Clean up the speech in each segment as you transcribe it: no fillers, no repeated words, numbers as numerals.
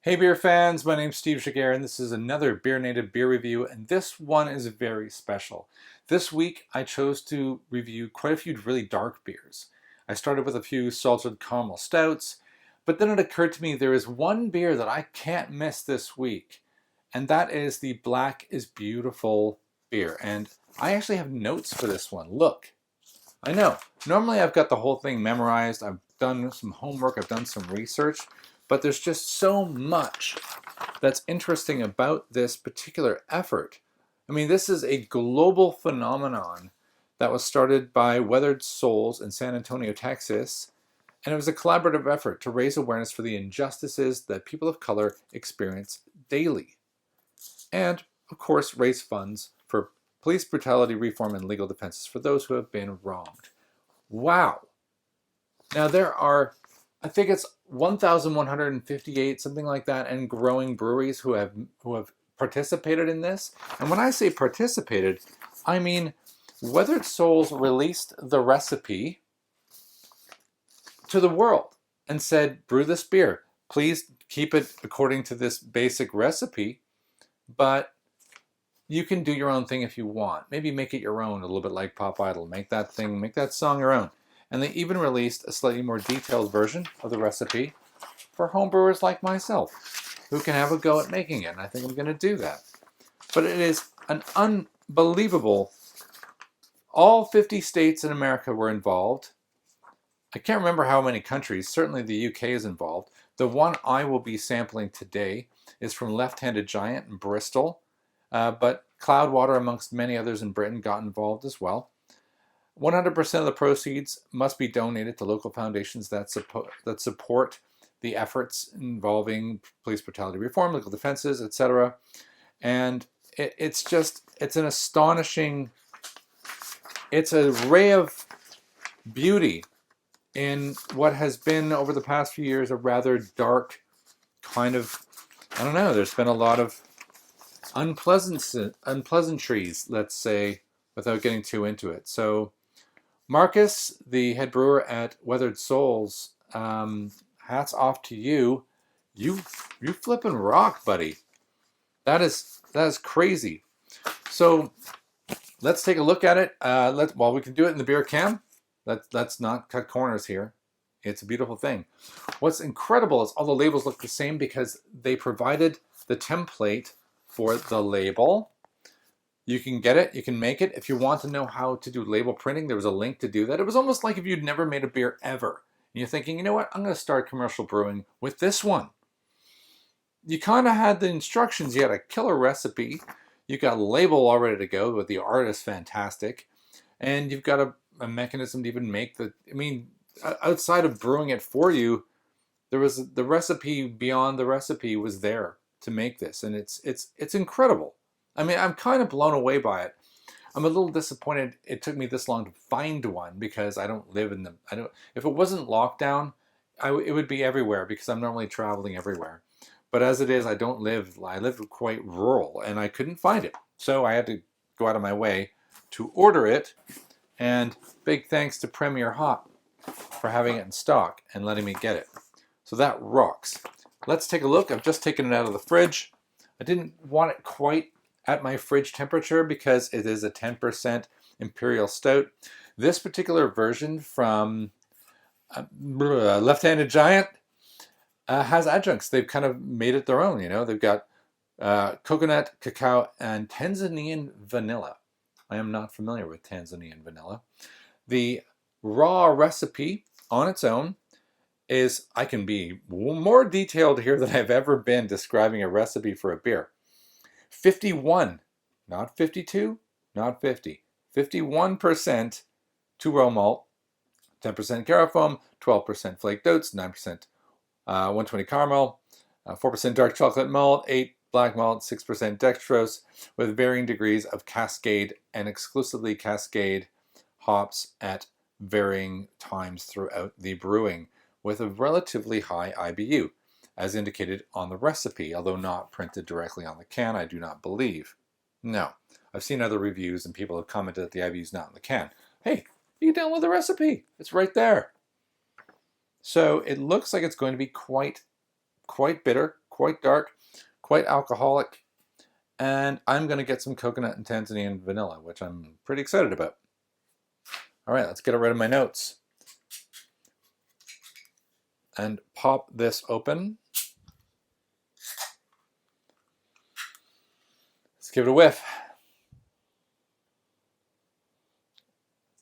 Hey beer fans, my name's Steve Shiger and this is another BeerNative beer review, and this one is very special. This week I chose to review quite a few really dark beers. I started with a few salted caramel stouts, but then it occurred to me there is one beer that I can't miss this week, and that is the Black is Beautiful beer. And I actually have notes for this one. Look, I know. Normally I've got the whole thing memorized. I've done some homework, I've done some research, but there's just so much that's interesting about this particular effort. I mean, this is a global phenomenon that was started by Weathered Souls in San Antonio, Texas, and it was a collaborative effort to raise awareness for the injustices that people of color experience daily. And, of course, raise funds for police brutality reform and legal defenses for those who have been wronged. Wow. Now there are, I think it's 1,158, something like that, and growing breweries who have participated in this. And when I say participated, I mean Weathered Souls released the recipe to the world and said, brew this beer. Please keep it according to this basic recipe, but you can do your own thing if you want. Maybe make it your own, a little bit like Pop Idol. Make that song your own. And they even released a slightly more detailed version of the recipe for homebrewers like myself, who can have a go at making it. And I think I'm going to do that. But it is an unbelievable. All 50 states in America were involved. I can't remember how many countries. Certainly the UK is involved. The one I will be sampling today is from Left-Handed Giant in Bristol. But Cloudwater, amongst many others in Britain, got involved as well. 100% of the proceeds must be donated to local foundations that support the efforts involving police brutality reform, legal defenses, etc. And it's an astonishing, it's a ray of beauty in what has been over the past few years a rather dark kind of, I don't know, there's been a lot of unpleasantries, let's say, without getting too into it. So Marcus, the head brewer at Weathered Souls, hats off to you. You flipping rock, buddy. That is crazy. So let's take a look at it. Well, we can do it in the beer can. Let's not cut corners here. It's a beautiful thing. What's incredible is all the labels look the same because they provided the template for the label. You can get it, you can make it. If you want to know how to do label printing, there was a link to do that. It was almost like if you'd never made a beer ever. And you're thinking, you know what, I'm going to start commercial brewing with this one. You kind of had the instructions. You had a killer recipe. You got a label all ready to go, but the art is fantastic. And you've got a mechanism to even make outside of brewing it for you, there was the recipe beyond the recipe was there to make this. And it's incredible. I mean, I'm kind of blown away by it. I'm a little disappointed it took me this long to find one because I don't live in the, if it wasn't lockdown, it would be everywhere because I'm normally traveling everywhere. But as it is, I live quite rural and I couldn't find it. So I had to go out of my way to order it. And big thanks to Premier Hop for having it in stock and letting me get it. So that rocks. Let's take a look. I've just taken it out of the fridge. I didn't want it quite at my fridge temperature because it is a 10% Imperial Stout. This particular version from Left-Handed Giant has adjuncts. They've kind of made it their own, you know. They've got coconut, cacao, and Tanzanian vanilla. I am not familiar with Tanzanian vanilla. The raw recipe on its own is, I can be more detailed here than I've ever been describing a recipe for a beer. 51, not 52, not 50, 51% two-row malt, 10% carafoam, 12% flaked oats, 9% 120 caramel, 4% dark chocolate malt, 8 black malt, 6% dextrose, with varying degrees of Cascade and exclusively Cascade hops at varying times throughout the brewing, with a relatively high IBU, as indicated on the recipe, although not printed directly on the can, I do not believe. No. I've seen other reviews and people have commented that the IBU is not in the can. Hey, you can download the recipe. It's right there. So it looks like it's going to be quite bitter, quite dark, quite alcoholic, and I'm going to get some coconut and Tanzanian vanilla, which I'm pretty excited about. All right, let's get rid of my notes and pop this open. Let's give it a whiff.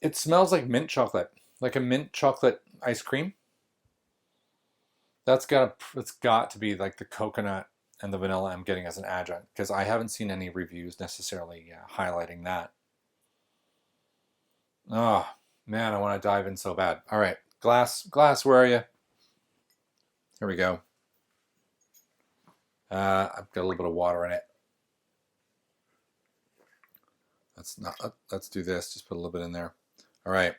It smells like mint chocolate, like a mint chocolate ice cream. It's got to be like the coconut and the vanilla I'm getting as an adjunct, because I haven't seen any reviews necessarily highlighting that. Oh man, I want to dive in so bad. All right, glass, where are you? Here we go. I've got a little bit of water in it. Let's do this. Just put a little bit in there. All right.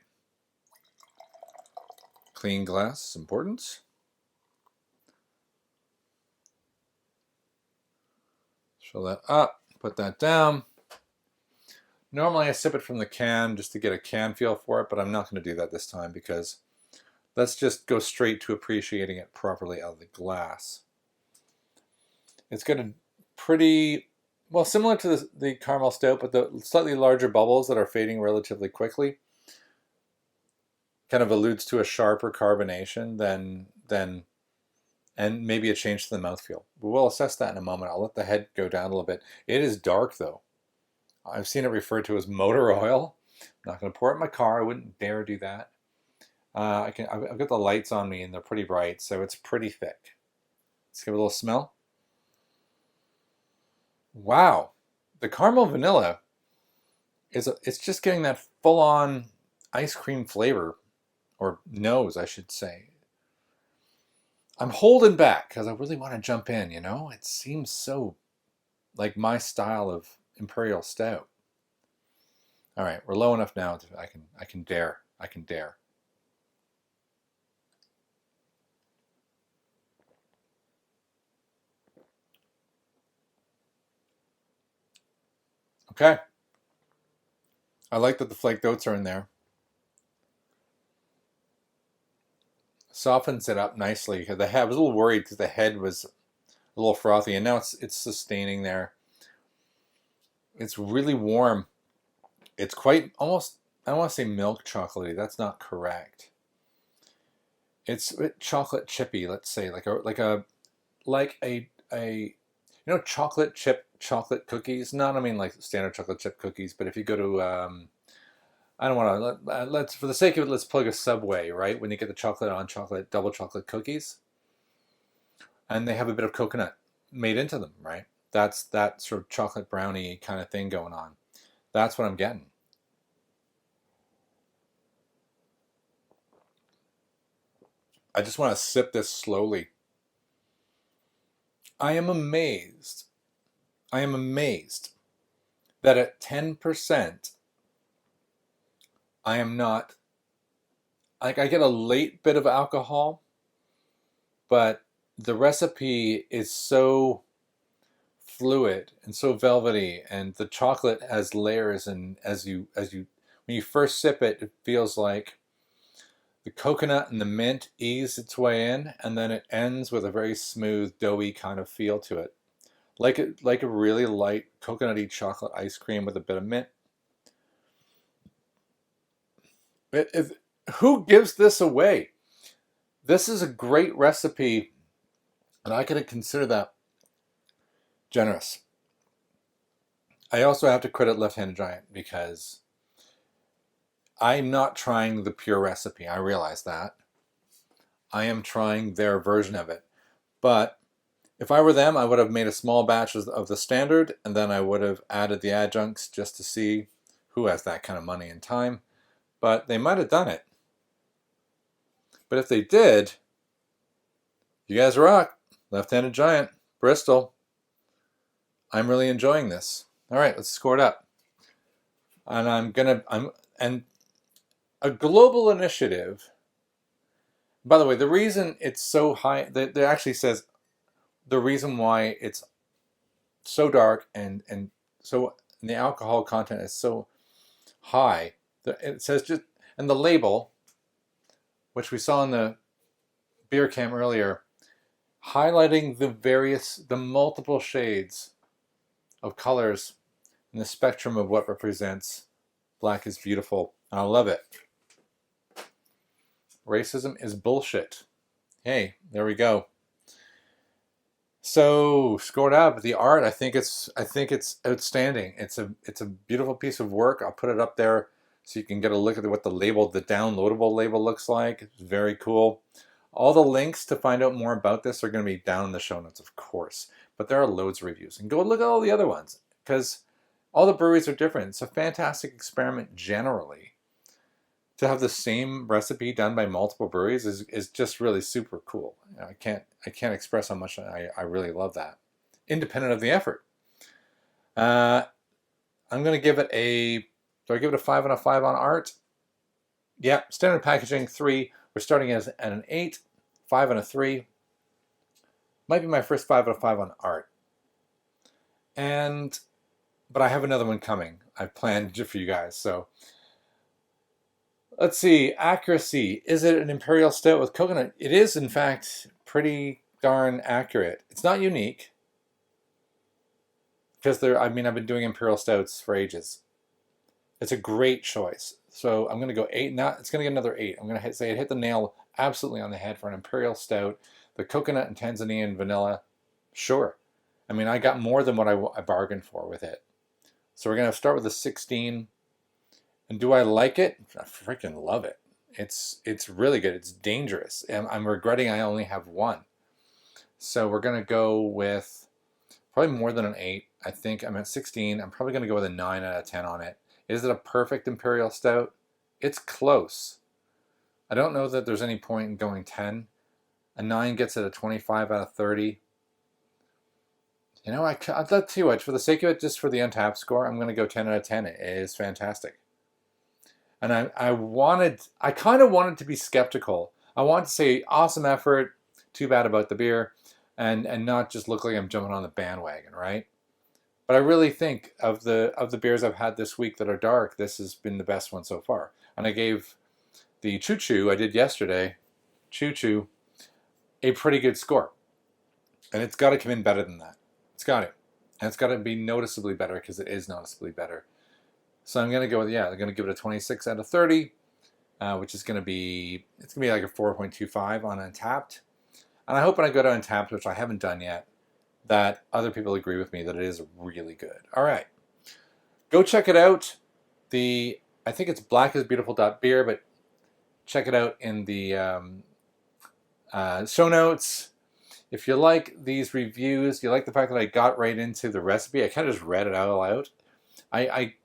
Clean glass is important. Fill that up. Put that down. Normally I sip it from the can just to get a can feel for it, but I'm not going to do that this time because let's just go straight to appreciating it properly out of the glass. It's got a pretty, well, similar to the caramel stout, but the slightly larger bubbles that are fading relatively quickly. Kind of alludes to a sharper carbonation than and maybe a change to the mouthfeel. But we'll assess that in a moment. I'll let the head go down a little bit. It is dark though. I've seen it referred to as motor oil. I'm not going to pour it in my car. I wouldn't dare do that. I've got the lights on me and they're pretty bright, so it's pretty thick. Let's give it a little smell. Wow, the caramel vanilla it's just getting that full-on ice cream flavor, or nose, I should say. I'm holding back because I really want to jump in. It seems so like my style of Imperial Stout. All right, we're low enough now. I can dare. Okay. I like that the flaked oats are in there. Softens it up nicely. I was a little worried because the head was a little frothy, and now it's sustaining there. It's really warm. It's quite almost, I don't want to say milk chocolatey. That's not correct. It's chocolate chippy, let's say, like a chocolate chip chocolate cookies. Not, I mean like standard chocolate chip cookies, but if you go to I don't want to let's for the sake of it, let's plug a Subway, right? When you get the chocolate on chocolate double chocolate cookies, and they have a bit of coconut made into them, right? That's that sort of chocolate brownie kind of thing going on. That's what I'm getting. I just want to sip this slowly. I am amazed. I am amazed that at 10%, I am not, like, I get a late bit of alcohol, but the recipe is so fluid and so velvety, and the chocolate has layers, and when you first sip it, it feels like the coconut and the mint ease its way in, and then it ends with a very smooth, doughy kind of feel to it. Like a really light coconutty chocolate ice cream with a bit of mint. Who gives this away? This is a great recipe, and I could consider that generous. I also have to credit Left-Handed Giant because I'm not trying the pure recipe. I realize that. I am trying their version of it. But if I were them, I would have made a small batch of the standard, and then I would have added the adjuncts just to see who has that kind of money and time. But they might have done it. But if they did, you guys rock. Left-Handed Giant, Bristol. I'm really enjoying this. All right, let's score it up. And and a global initiative. By the way, the reason it's so high, that actually says the reason why it's so dark and so the alcohol content is so high. It says just, and the label, which we saw in the beer cam earlier, highlighting the multiple shades of colors in the spectrum of what represents black is beautiful. And I love it. Racism is bullshit. Hey, there we go. So scored up the art. I think it's outstanding. It's a beautiful piece of work. I'll put it up there so you can get a look at what the downloadable label looks like. It's very cool. All the links to find out more about this are going to be down in the show notes, of course. But there are loads of reviews, and go look at all the other ones because all the breweries are different. It's a fantastic experiment generally. To have the same recipe done by multiple breweries is just really super cool. I can't express how much I really love that. Independent of the effort. I'm going to give it do I give it a 5 out of 5 on art? Yeah, standard packaging, 3. We're starting at an 8, 5 and a 3. Might be my first 5 out of 5 on art. But I have another one coming. I've planned for you guys, so... Let's see, accuracy. Is it an Imperial Stout with coconut? It is, in fact, pretty darn accurate. It's not unique. Because I've been doing Imperial Stouts for ages. It's a great choice. So I'm going to go 8. It's going to get another 8. I'm going to say it hit the nail absolutely on the head for an Imperial Stout. The coconut and Tanzanian vanilla, sure. I got more than what I bargained for with it. So we're going to start with a 16. And do I like it? I freaking love it. It's really good. It's dangerous. And I'm regretting I only have 1. So we're going to go with probably more than an 8. I think I'm at 16. I'm probably going to go with a 9 out of 10 on it. Is it a perfect Imperial Stout? It's close. I don't know that there's any point in going 10. A 9 gets it a 25 out of 30. I'd tell you what, for the sake of it, just for the Untappd score, I'm going to go 10 out of 10. It is fantastic. And I kind of wanted to be skeptical. I want to say awesome effort, too bad about the beer, and not just look like I'm jumping on the bandwagon, right? But I really think of the beers I've had this week that are dark, this has been the best one so far. And I gave the Choo Choo I did yesterday, Choo Choo, a pretty good score. And it's got to come in better than that. It's got to. And it's got to be noticeably better because it is noticeably better. So I'm going to go with, I'm going to give it a 26 out of 30, which is going to be, it's going to be like a 4.25 on Untappd. And I hope when I go to Untappd, which I haven't done yet, that other people agree with me that it is really good. All right. Go check it out. I think it's blackisbeautiful.beer, but check it out in the show notes. If you like these reviews, you like the fact that I got right into the recipe, I kind of just read it all out.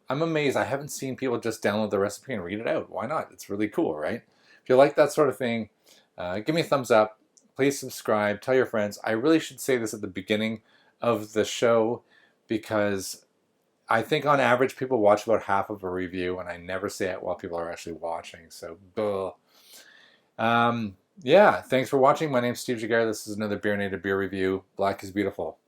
I'm amazed. I haven't seen people just download the recipe and read it out. Why not? It's really cool, right? If you like that sort of thing, give me a thumbs up. Please subscribe. Tell your friends. I really should say this at the beginning of the show because I think on average people watch about half of a review, and I never say it while people are actually watching. So, yeah, thanks for watching. My name's Steve Jaguar. This is another BeerNative beer review. Black is beautiful.